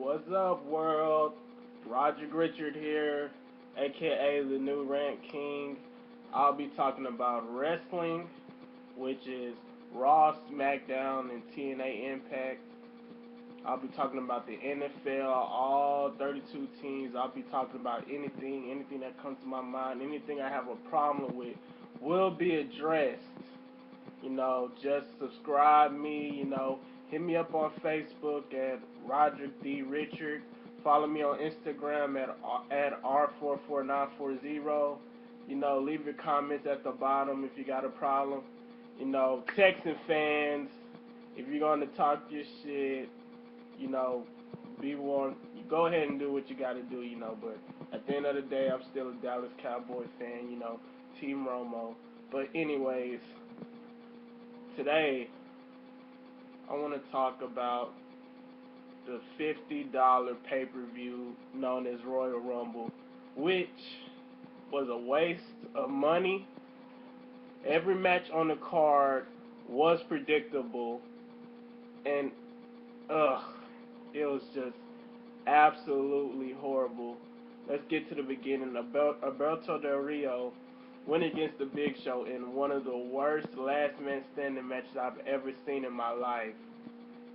What's up, world? Roger Richard here, aka the New Rant King. I'll be talking about wrestling, which is Raw, SmackDown, and TNA Impact. I'll be talking about the NFL, all 32 teams. I'll be talking about anything that comes to my mind, anything I have a problem with will be addressed. Just subscribe me, hit me up on Facebook at Roderick D. Richard. Follow me on Instagram at R44940. Leave your comments at the bottom if you got a problem. Texan fans, if you're going to talk your shit, you know, be warned. Go ahead and do what you got to do, but at the end of the day, I'm still a Dallas Cowboy fan, Team Romo. But anyways, today I want to talk about the $50 pay-per-view known as Royal Rumble, which was a waste of money. Every match on the card was predictable, and ugh, it was just absolutely horrible. Let's get to the beginning. Alberto Del Rio went against the Big Show in one of the worst last man standing matches I've ever seen in my life.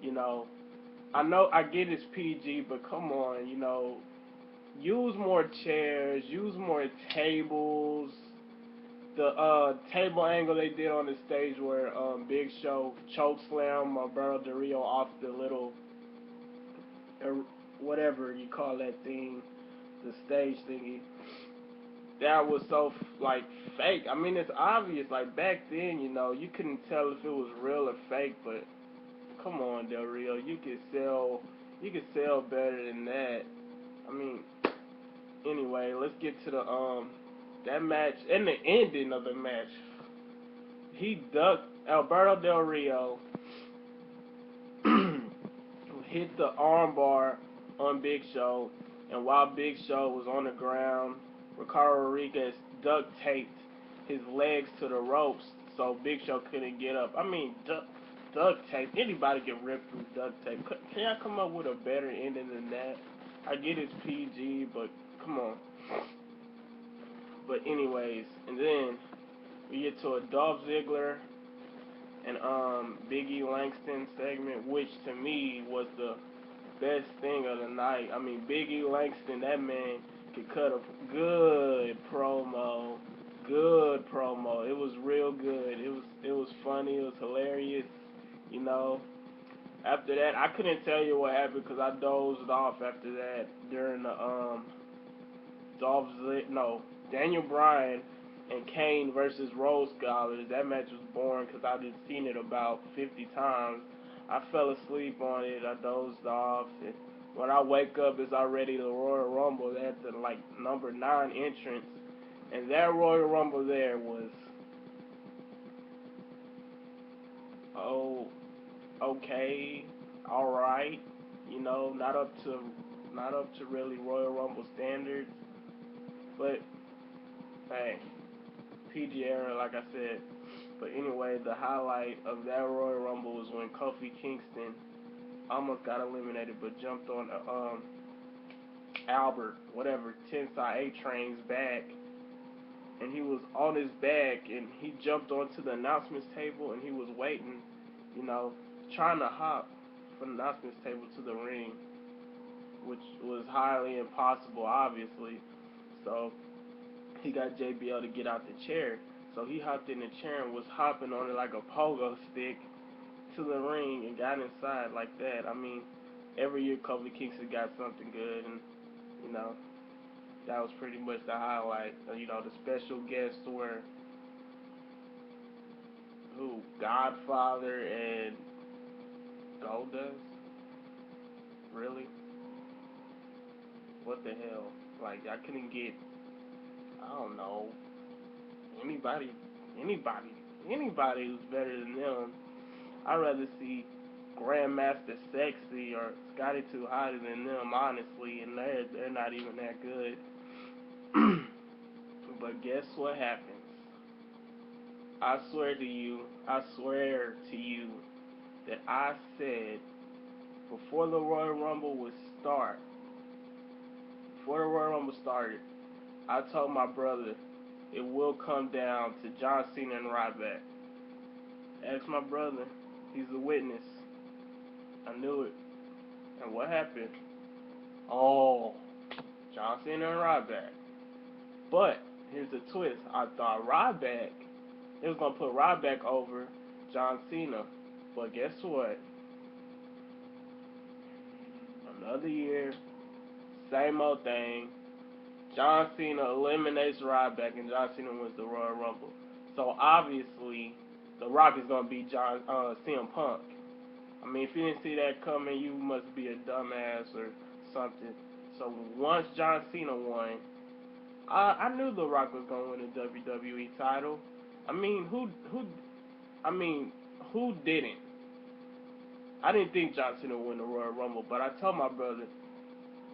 You know, I know I get it's PG, but come on, use more chairs, use more tables. The table angle they did on the stage where Big Show choke slam Alberto Del Rio off the little whatever you call that thing, the stage thingy. That was so like fake. I mean, it's obvious. Like back then, you couldn't tell if it was real or fake. But come on, Del Rio, you could sell better than that. I mean, anyway, let's get to the that match and the ending of the match. He ducked Alberto Del Rio, hit the armbar on Big Show, and while Big Show was on the ground, Ricardo Rodriguez duct taped his legs to the ropes so Big Show couldn't get up. I mean, duct tape. Anybody can rip through duct tape. Can y'all come up with a better ending than that? I get it's PG, but come on. But anyways, and then we get to a Dolph Ziggler and Big E Langston segment, which to me was the best thing of the night. I mean, Big E Langston, that man could cut a good promo. It was real good. It was funny. It was hilarious. You know. After that, I couldn't tell you what happened because I dozed off after that during the Daniel Bryan and Kane versus Rose Scholars. That match was boring because I've seen it about 50 times. I fell asleep on it. I dozed off. And when I wake up, it's already the Royal Rumble. They had the number 9 entrance, and that Royal Rumble there was oh okay, all right. Not up to really Royal Rumble standards, but hey, PG era, like I said. But anyway, the highlight of that Royal Rumble was when Kofi Kingston almost got eliminated, but jumped on Albert, whatever, Tensai A Train's back, and he was on his back, and he jumped onto the announcements table, and he was waiting, you know, trying to hop from the announcements table to the ring, which was highly impossible, obviously. So he got JBL to get out the chair. So he hopped in the chair and was hopping on it like a pogo stick to the ring and got inside like that. I mean, every year Kofi Kingston got something good, and you know that was pretty much the highlight. The special guests were who Godfather and Goldust. Really? What the hell? Like I couldn't get. I don't know anybody, anybody, anybody who's better than them. I'd rather see Grandmaster Sexy or Scotty Too Hotty than them, honestly, and they're not even that good. But guess what happens? I swear to you that I said before the Royal Rumble would start, before the Royal Rumble started, I told my brother it will come down to John Cena and Ryback. Ask my brother, he's a witness. I knew it. And what happened? Oh, John Cena and Ryback. But here's the twist. I thought Ryback, they was gonna put Ryback over John Cena. But guess what? Another year, same old thing. John Cena eliminates Ryback and John Cena wins the Royal Rumble. So obviously, The Rock is gonna beat CM Punk. I mean, if you didn't see that coming, you must be a dumbass or something. So once John Cena won, I knew The Rock was gonna win the WWE title. I mean, who didn't? I didn't think John Cena would win the Royal Rumble, but I told my brother,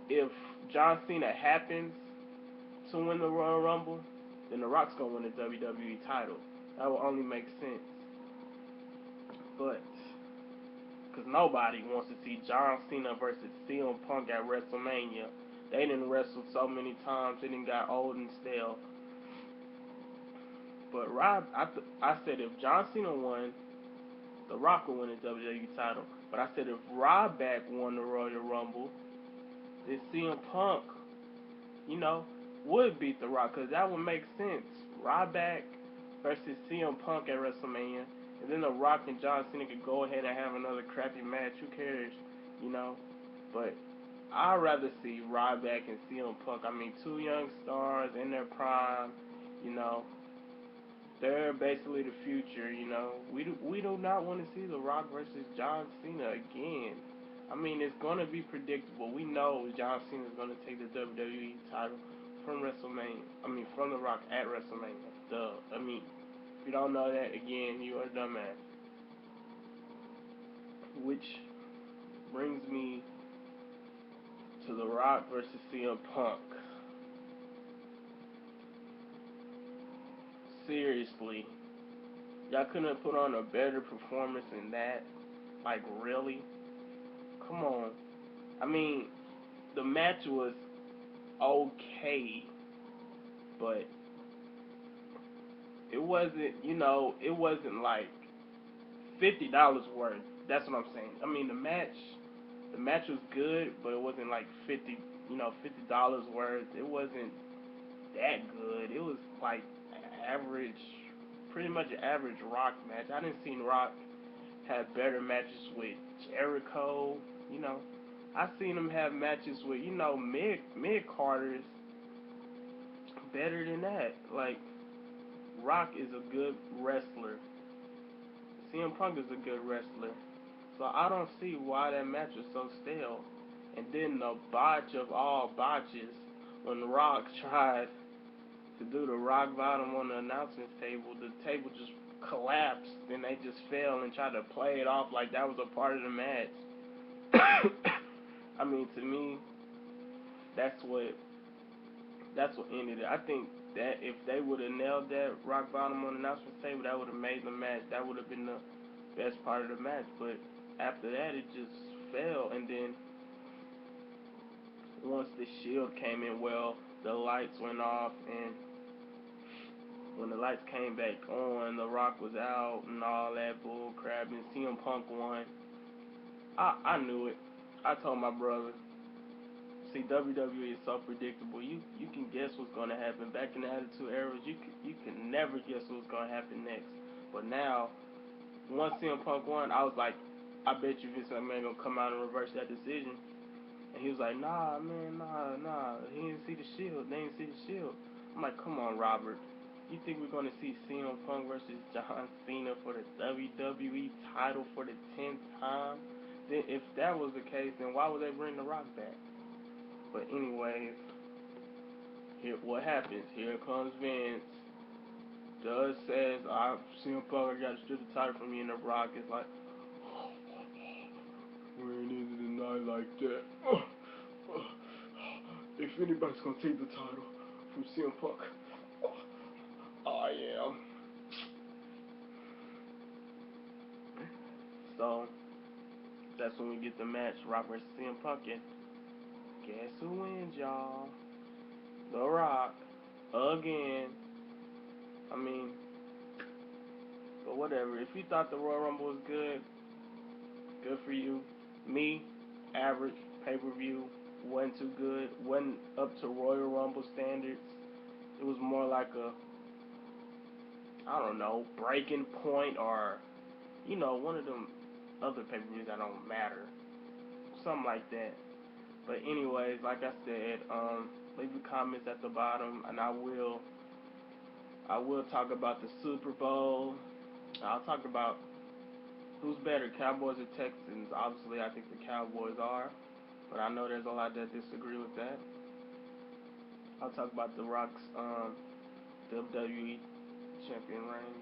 if John Cena happens to win the Royal Rumble, then The Rock's gonna win the WWE title. That will only make sense. But because nobody wants to see John Cena versus CM Punk at WrestleMania. They didn't wrestle so many times, they didn't got old and stale. But I said if John Cena won, The Rock would win the WWE title. But I said if Ryback won the Royal Rumble, then CM Punk, would beat The Rock, because that would make sense. Ryback versus CM Punk at WrestleMania, and then The Rock and John Cena could go ahead and have another crappy match. Who cares, But I'd rather see Ryback and CM Punk. I mean, two young stars in their prime, you know. They're basically the future, We do not want to see The Rock versus John Cena again. I mean, it's going to be predictable. We know John Cena is going to take the WWE title from WrestleMania. I mean, from The Rock at WrestleMania. Duh. I mean, if you don't know that, again, you are a dumbass. Which brings me to The Rock versus CM Punk. Seriously, y'all couldn't have put on a better performance than that? Like, really? Come on. I mean, the match was okay, but it wasn't like $50 worth. That's what I'm saying. I mean, the match was good, but it wasn't like $50 worth. It wasn't that good. It was like average, pretty much an average Rock match. I didn't see Rock have better matches with Jericho. I seen him have matches with mid-carders better than that. Like, Rock is a good wrestler. CM Punk is a good wrestler. So I don't see why that match was so stale. And then the botch of all botches, when Rock tried to do the rock bottom on the announcement table, the table just collapsed and they just fell and tried to play it off like that was a part of the match. I mean, to me, that's what ended it. I think that if they would have nailed that rock bottom on the announcement table, that would have made the match. That would have been the best part of the match. But after that, it just fell. And then once the Shield came in, well, the lights went off, and when the lights came back on, The Rock was out and all that bull crap, and CM Punk won. I knew it. I told my brother, see, WWE is so predictable. You can guess what's going to happen. Back in the Attitude Era, you can never guess what's going to happen next. But now, once CM Punk won, I was like, I bet you Vince McMahon going to come out and reverse that decision. And he was like, nah, man, nah. He didn't see the Shield. They didn't see the Shield. I'm like, come on, Robert. You think we're going to see CM Punk versus John Cena for the WWE title for the 10th time? Then if that was the case, then why would they bring The Rock back? But anyways, here what happens. Here comes Vince. Doug says, CM Punk, I got to strip the title from you, and The Rock is like, when is it a night like that? If anybody's going to take the title from CM Punk, I am. So, That's when we get the match, Rock versus CM Punk, and guess who wins, y'all? The Rock, again. I mean, but whatever. If you thought the Royal Rumble was good, good for you. Me, average, pay-per-view, wasn't too good, wasn't up to Royal Rumble standards. It was more like a, I don't know, breaking point or, one of them other pay-per-views that don't matter. Something like that. But anyways, like I said, leave the comments at the bottom, and I will talk about the Super Bowl. I'll talk about who's better, Cowboys or Texans. Obviously, I think the Cowboys are, but I know there's a lot that disagree with that. I'll talk about The Rock's WWE champion reign.